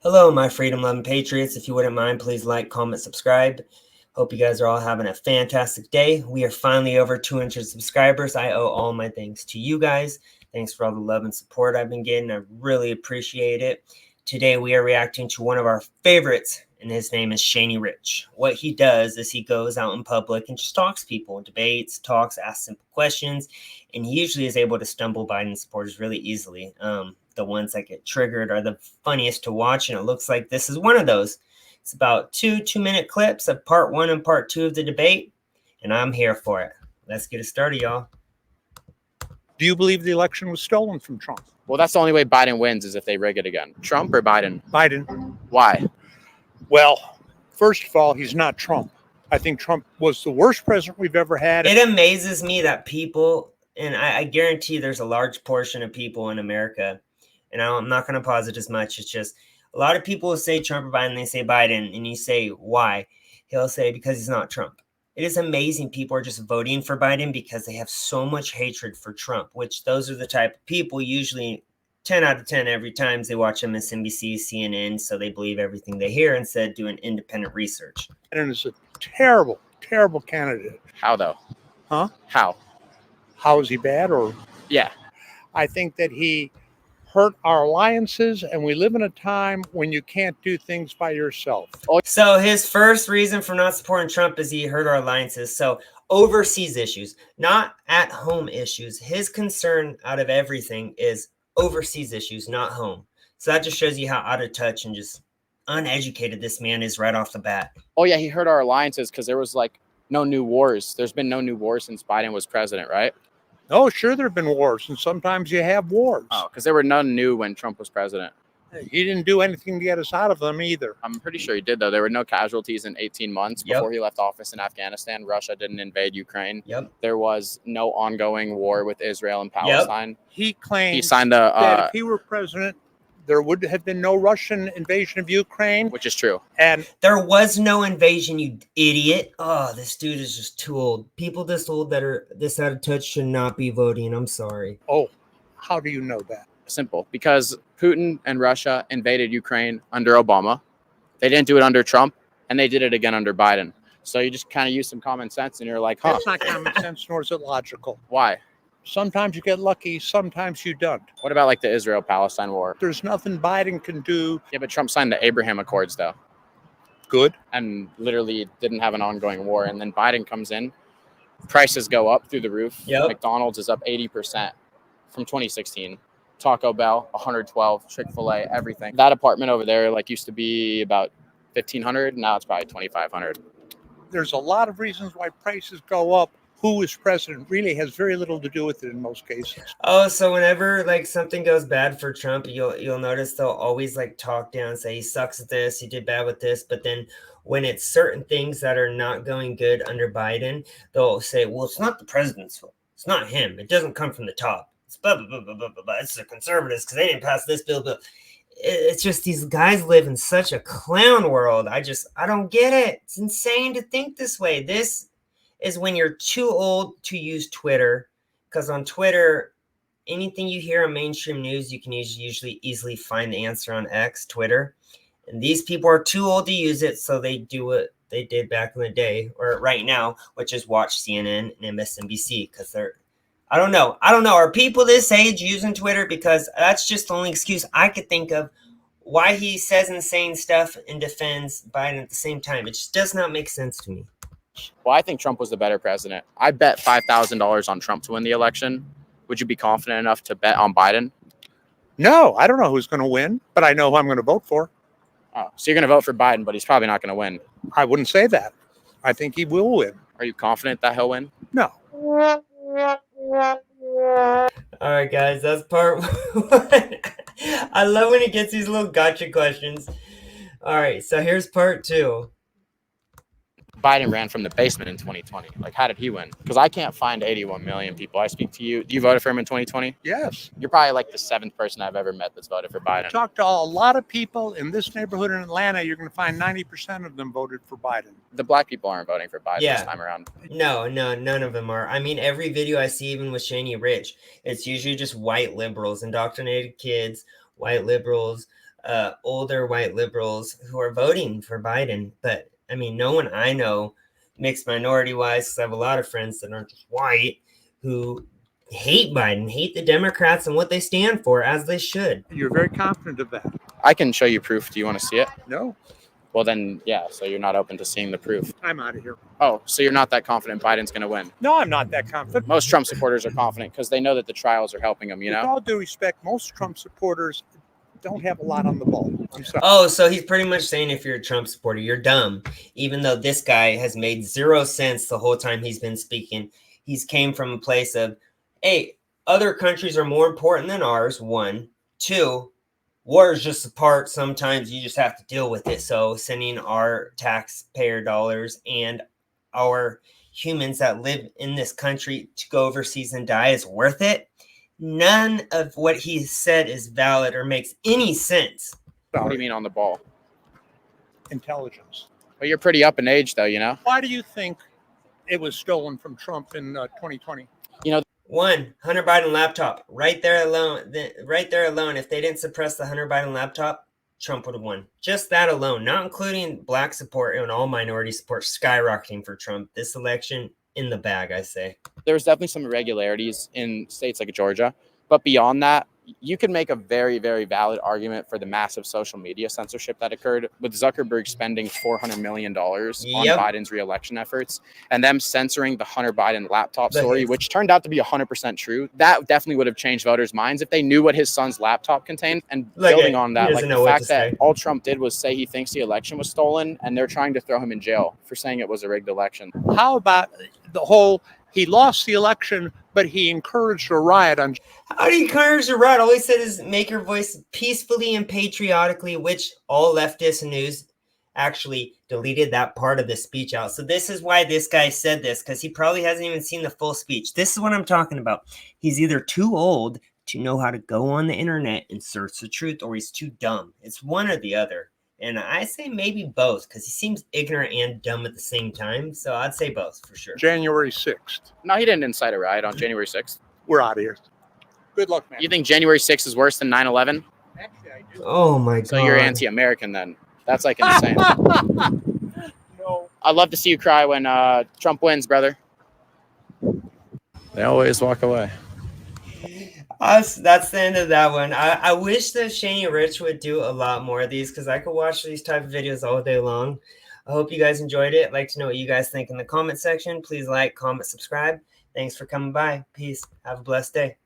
Hello, my freedom loving patriots. If you wouldn't mind, please like, comment, subscribe. Hope you guys are all having a fantastic day. We are finally over 200 subscribers. I owe all my thanks to you guys. Thanks for all the love and support I've been getting. I really appreciate it. Today we are reacting to one of our favorites, and his name is Shaneyyricch. What he does is he goes out in public and just talks to people, debates, talks, asks simple questions, and he usually is able to stumble Biden supporters really easily. The ones that get triggered are the funniest to watch, and it looks like this is one of those. It's about two-minute clips of part 1 and part 2 of the debate, and I'm here for it. Let's get it started, y'all. Do you believe the election was stolen from Trump? Well, that's the only way Biden wins is if they rig it again. Trump or Biden? Biden. Why? Well, first of all, he's not Trump. I think Trump was the worst president we've ever had. It amazes me that people, and I guarantee there's a large portion of people in America, and I'm not going to posit as much. It's just a lot of people will say Trump or Biden, they say Biden, and you say, why? He'll say, because he's not Trump. It is amazing people are just voting for Biden because they have so much hatred for Trump, which those are the type of people usually 10 out of 10 every time they watch MSNBC, CNN, so they believe everything they hear instead of doing independent research. And it's a terrible, terrible candidate. How though? Huh? How? How is he bad? Or Yeah. I think that he hurt our alliances, and we live in a time when you can't do things by yourself. So his first reason for not supporting Trump is he hurt our alliances. So overseas issues, not at home issues. His concern out of everything is overseas issues, not home. So that just shows you how out of touch and just uneducated this man is right off the bat. Oh yeah, he hurt our alliances because there was like no new wars. There's been no new wars since Biden was president, right? Oh, sure, there have been wars, and sometimes you have wars. Oh, because there were none new when Trump was president. He didn't do anything to get us out of them either. I'm pretty sure he did, though. There were no casualties in 18 months before he left office in Afghanistan. Russia didn't invade Ukraine. There was no ongoing war with Israel and Palestine. He claimed he signed that if he were president, there would have been no Russian invasion of Ukraine. Which is true. And there was no invasion, you idiot. Oh, this dude is just too old. People this old that are this out of touch should not be voting. I'm sorry. Oh, how do you know that? Simple. Because Putin and Russia invaded Ukraine under Obama. They didn't do it under Trump, and they did it again under Biden. So you just kind of use some common sense, and you're like, huh. That's not common sense, nor is it logical. Why? Sometimes you get lucky, sometimes you don't. What about like the Israel-Palestine war? There's nothing Biden can do. Yeah, but Trump signed the Abraham Accords, though. Good. And literally didn't have an ongoing war. And then Biden comes in, prices go up through the roof. McDonald's is up 80% from 2016. Taco Bell, 112, Chick-fil-A, everything. That apartment over there like used to be about $1,500. Now it's probably $2,500. There's a lot of reasons why prices go up. Who is president really has very little to do with it in most cases. Oh, so whenever like something goes bad for Trump, you'll notice they'll always like talk down and say he sucks at this, he did bad with this. But then when it's certain things that are not going good under Biden, they'll say, well, it's not the president's fault. It's not him. It doesn't come from the top. It's blah, blah, blah, blah, blah, blah. It's the conservatives because they didn't pass this bill. It's just these guys live in such a clown world. I don't get it. It's insane to think this way. This is when you're too old to use Twitter, because on Twitter, anything you hear on mainstream news, you can usually easily find the answer on X, Twitter. And these people are too old to use it, so they do what they did back in the day, or right now, which is watch CNN and MSNBC, because they're, I don't know. Are people this age using Twitter? Because that's just the only excuse I could think of why he says insane stuff and defends Biden at the same time. It just does not make sense to me. Well, I think Trump was the better president. I bet $5,000 on Trump to win the election. Would you be confident enough to bet on Biden? No, I don't know who's going to win, but I know who I'm going to vote for. Oh, so you're going to vote for Biden, but he's probably not going to win. I wouldn't say that. I think he will win. Are you confident that he'll win? No. All right, guys, that's part 1. I love when he gets these little gotcha questions. All right, so here's part 2. Biden ran from the basement in 2020. Like, how did he win? Because I can't find 81 million people. I speak to you. You voted for him in 2020? Yes. You're probably like the 7th person I've ever met that's voted for Biden. Talk to a lot of people in this neighborhood in Atlanta. You're going to find 90% of them voted for Biden. The black people aren't voting for Biden this time around. No, none of them are. I mean, every video I see, even with Shaneyyricch, it's usually just white liberals, indoctrinated kids, white liberals, older white liberals who are voting for Biden. But I mean, no one I know, mixed minority wise, because I have a lot of friends that aren't just white who hate Biden, hate the Democrats and what they stand for, as they should. You're very confident of that. I can show you proof. Do you want to see it? No. Well, then, yeah, so you're not open to seeing the proof. I'm out of here. Oh, so you're not that confident Biden's going to win? No, I'm not that confident. Most Trump supporters are confident because they know that the trials are helping them, you know? With all due respect, most Trump supporters don't have a lot on the ball. I'm sorry. Oh, so he's pretty much saying if you're a Trump supporter, you're dumb. Even though this guy has made 0 sense the whole time he's been speaking. He's came from a place of, hey, other countries are more important than ours, 1. 2, war is just a part. Sometimes you just have to deal with it. So sending our taxpayer dollars and our humans that live in this country to go overseas and die is worth it. None of what he said is valid or makes any sense. What do you mean on the ball? Intelligence. Well, you're pretty up in age, though, you know? Why do you think it was stolen from Trump in 2020? You know, Hunter Biden laptop. Right there alone. If they didn't suppress the Hunter Biden laptop, Trump would have won. Just that alone, not including black support and all minority support skyrocketing for Trump. This election in the bag, I say. There's definitely some irregularities in states like Georgia. But beyond that, you can make a very, very valid argument for the massive social media censorship that occurred with Zuckerberg spending $400 million on Biden's reelection efforts and them censoring the Hunter Biden laptop story, which turned out to be 100% true. That definitely would have changed voters' minds if they knew what his son's laptop contained. And building on that, like the fact that all Trump did was say he thinks the election was stolen and they're trying to throw him in jail for saying it was a rigged election. How about the whole, he lost the election, but he encouraged a riot on. How do you encourage a riot? All he said is make your voice peacefully and patriotically, which all leftists and news actually deleted that part of the speech out. So this is why this guy said this, because he probably hasn't even seen the full speech. This is what I'm talking about. He's either too old to know how to go on the internet and search the truth, or he's too dumb. It's one or the other. And I say maybe both, because he seems ignorant and dumb at the same time. So I'd say both for sure. January 6th. No, he didn't incite a riot on January 6th. We're out of here. Good luck, man. You think January 6th is worse than 9/11? Actually, I do. Oh, my God. So you're anti-American then. That's like insane. No. I'd love to see you cry when Trump wins, brother. They always walk away. That's the end of that one. I wish that Shaneyyricch would do a lot more of these, because I could watch these type of videos all day long. I hope you guys enjoyed it. I'd like to know what you guys think in the comment section. Please like, comment, subscribe. Thanks for coming by. Peace. Have a blessed day.